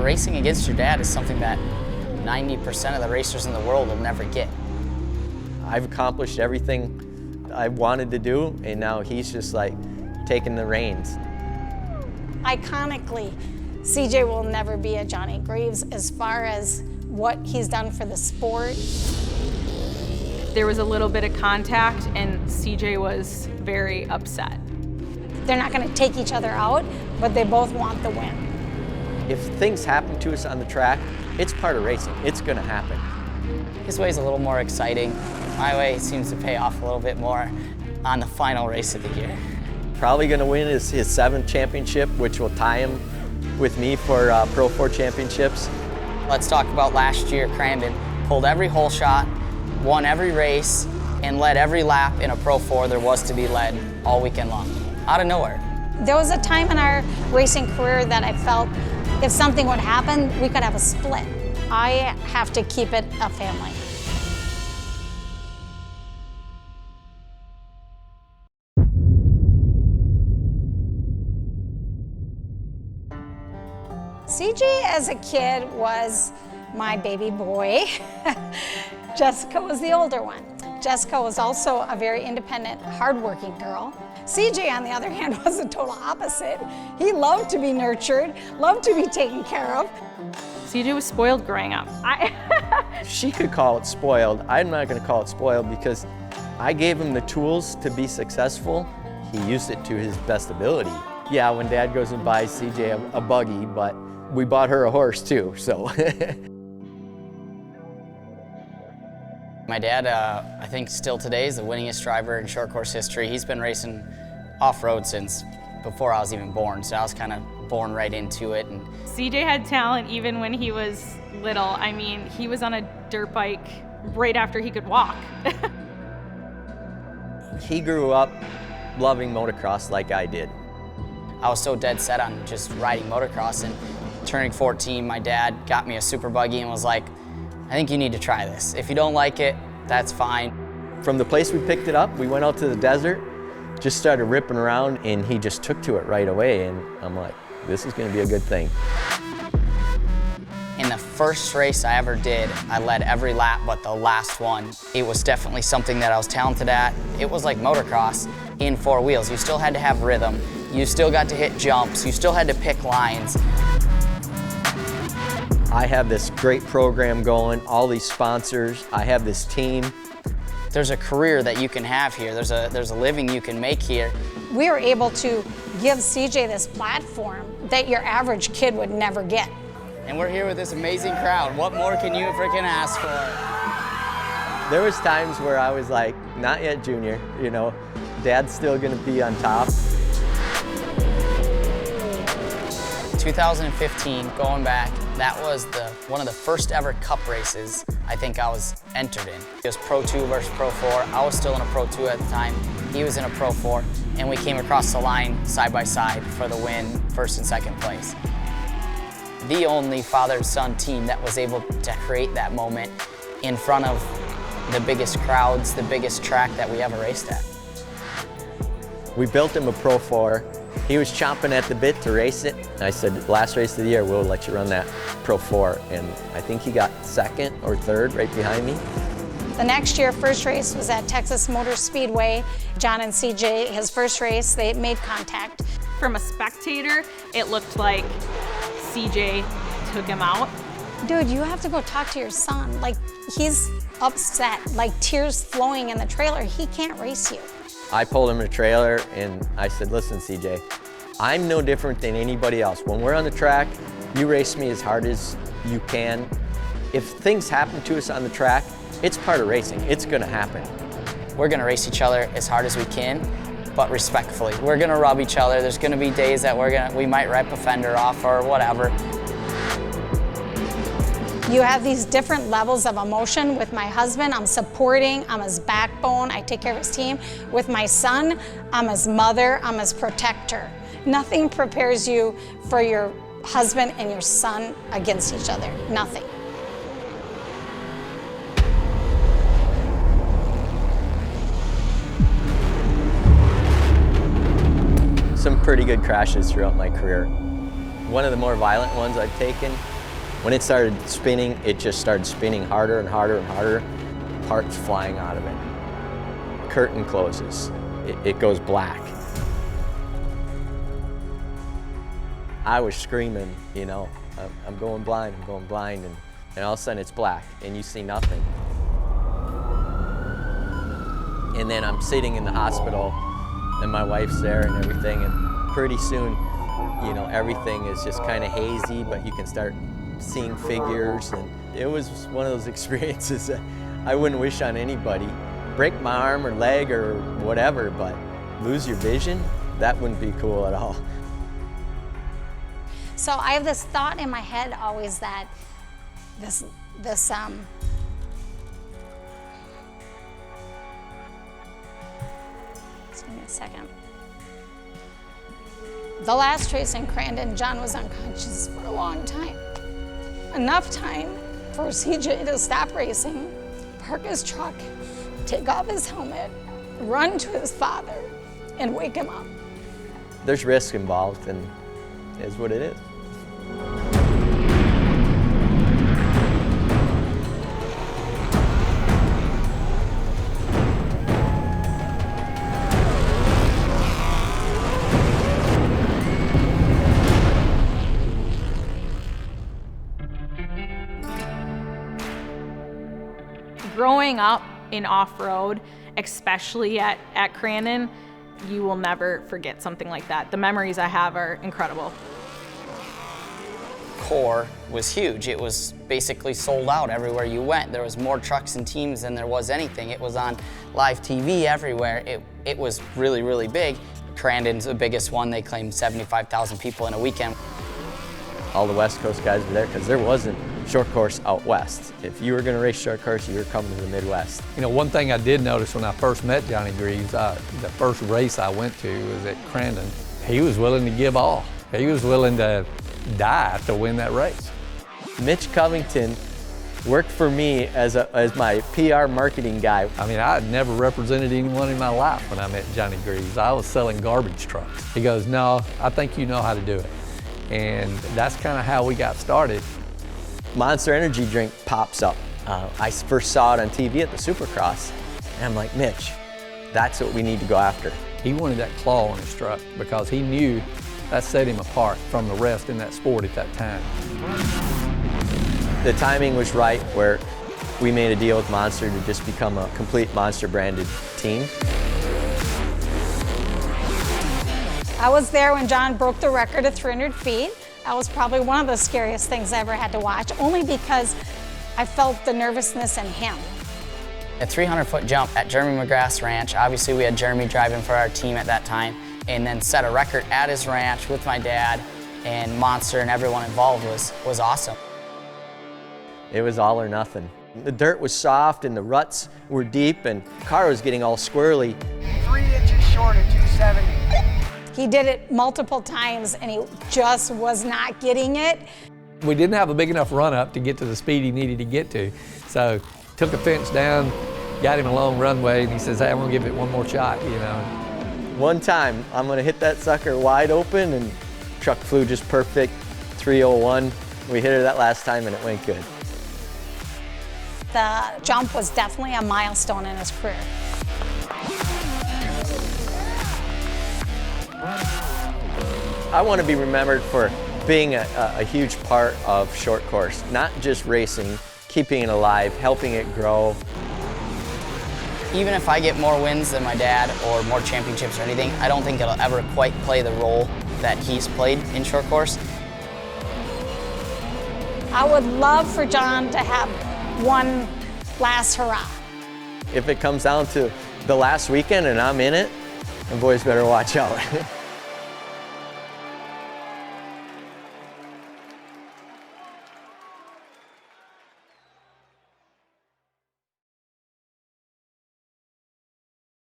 racing against your dad is something that 90% of the racers in the world will never get. I've accomplished everything I wanted to do, and now he's just like taking the reins. Iconically, CJ will never be a Johnny Greaves as far as what he's done for the sport. There was a little bit of contact, and CJ was very upset. They're not going to take each other out, but they both want the win. If things happen to us on the track, it's part of racing. It's going to happen. His way's a little more exciting. My way seems to pay off a little bit more on the final race of the year. Probably going to win his 7th championship, which will tie him with me for Pro 4 championships. Let's talk about last year. Crandon pulled every hole shot, won every race, and led every lap in a Pro 4 there was to be led all weekend long, out of nowhere. There was a time in our racing career that I felt if something would happen, we could have a split. I have to keep it a family. CJ as a kid was my baby boy. Jessica was the older one. Jessica was also a very independent, hardworking girl. CJ, on the other hand, was the total opposite. He loved to be nurtured, loved to be taken care of. CJ was spoiled growing up. She could call it spoiled. I'm not going to call it spoiled because I gave him the tools to be successful. He used it to his best ability. Yeah, when Dad goes and buys CJ a buggy, but we bought her a horse too, so. My dad, I think still today, is the winningest driver in short course history. He's been racing off-road since before I was even born, so I was kind of born right into it. And CJ had talent even when he was little. I mean, he was on a dirt bike right after he could walk. He grew up loving motocross like I did. I was so dead set on just riding motocross, and turning 14, my dad got me a super buggy and was like, I think you need to try this. If you don't like it, that's fine. From the place we picked it up, we went out to the desert, just started ripping around, and he just took to it right away, and I'm like, this is gonna be a good thing. In the first race I ever did, I led every lap but the last one. It was definitely something that I was talented at. It was like motocross in 4 wheels. You still had to have rhythm. You still got to hit jumps. You still had to pick lines. I have this great program going, all these sponsors, I have this team. There's a career that you can have here. There's a living you can make here. We were able to give CJ this platform that your average kid would never get. And we're here with this amazing crowd. What more can you freaking ask for? There was times where I was like, not yet junior, you know, Dad's still gonna be on top. 2015, going back, that was one of the first ever cup races I think I was entered in. It was Pro 2 versus Pro 4. I was still in a Pro 2 at the time. He was in a Pro 4, and we came across the line side by side for the win, first and second place. The only father-son team that was able to create that moment in front of the biggest crowds, the biggest track that we ever raced at. We built him a Pro 4. He was chomping at the bit to race it. I said, last race of the year, we'll let you run that Pro 4. And I think he got 2nd or 3rd right behind me. The next year, first race was at Texas Motor Speedway. John and CJ, his first race, they made contact. From a spectator, it looked like CJ took him out. Dude, you have to go talk to your son. Like, he's upset, like tears flowing in the trailer. He can't race you. I pulled him in a trailer and I said, listen, CJ, I'm no different than anybody else. When we're on the track, you race me as hard as you can. If things happen to us on the track, it's part of racing. It's gonna happen. We're gonna race each other as hard as we can, but respectfully. We're gonna rub each other. There's gonna be days that we might rip a fender off or whatever. You have these different levels of emotion. With my husband, I'm supporting, I'm his backbone, I take care of his team. With my son, I'm his mother, I'm his protector. Nothing prepares you for your husband and your son against each other, nothing. Some pretty good crashes throughout my career. One of the more violent ones I've taken When it started spinning, it just started spinning harder and harder and harder, parts flying out of it. Curtain closes, it goes black. I was screaming, you know, I'm going blind, and all of a sudden it's black, and you see nothing. And then I'm sitting in the hospital, and my wife's there and everything, and pretty soon, you know, everything is just kind of hazy, but you can start seeing figures, and it was one of those experiences that I wouldn't wish on anybody. Break my arm or leg or whatever, but lose your vision, that wouldn't be cool at all. So I have this thought in my head always that just give me a second. The last race in Crandon, John was unconscious for a long time. Enough time for CJ to stop racing, park his truck, take off his helmet, run to his father, and wake him up. There's risk involved, and it is what it is. Growing up in off-road, especially at Crandon, you will never forget something like that. The memories I have are incredible. Core was huge. It was basically sold out everywhere you went. There was more trucks and teams than there was anything. It was on live TV everywhere. It was really, really big. Crandon's the biggest one. They claimed 75,000 people in a weekend. All the West Coast guys were there because there wasn't short course out west. If you were going to race short course, you were coming to the Midwest. You know, one thing I did notice when I first met Johnny Greaves, the first race I went to was at Crandon. He was willing to give all. He was willing to die to win that race. Mitch Covington worked for me as my PR marketing guy. I mean, I had never represented anyone in my life when I met Johnny Greaves. I was selling garbage trucks. He goes, "No, I think you know how to do it." And that's kind of how we got started. Monster Energy drink pops up. I first saw it on TV at the Supercross, and I'm like, Mitch, that's what we need to go after. He wanted that claw on his truck because he knew that set him apart from the rest in that sport at that time. The timing was right where we made a deal with Monster to just become a complete Monster branded team. I was there when John broke the record at 300 feet. That was probably one of the scariest things I ever had to watch, only because I felt the nervousness in him. A 300-foot jump at Jeremy McGrath's ranch. Obviously, we had Jeremy driving for our team at that time, and then set a record at his ranch with my dad, and Monster and everyone involved was awesome. It was all or nothing. The dirt was soft and the ruts were deep, and the car was getting all squirrely. 3 inches short of 270. He did it multiple times and he just was not getting it. We didn't have a big enough run up to get to the speed he needed to get to. So took a fence down, got him a long runway, and he says, "Hey, I'm gonna give it one more shot," you know. One time, I'm gonna hit that sucker wide open, and truck flew just perfect, 301. We hit it that last time and it went good. The jump was definitely a milestone in his career. I want to be remembered for being a huge part of short course, not just racing, keeping it alive, helping it grow. Even if I get more wins than my dad or more championships or anything, I don't think it'll ever quite play the role that he's played in short course. I would love for John to have one last hurrah. If it comes down to the last weekend and I'm in it, the boys better watch out.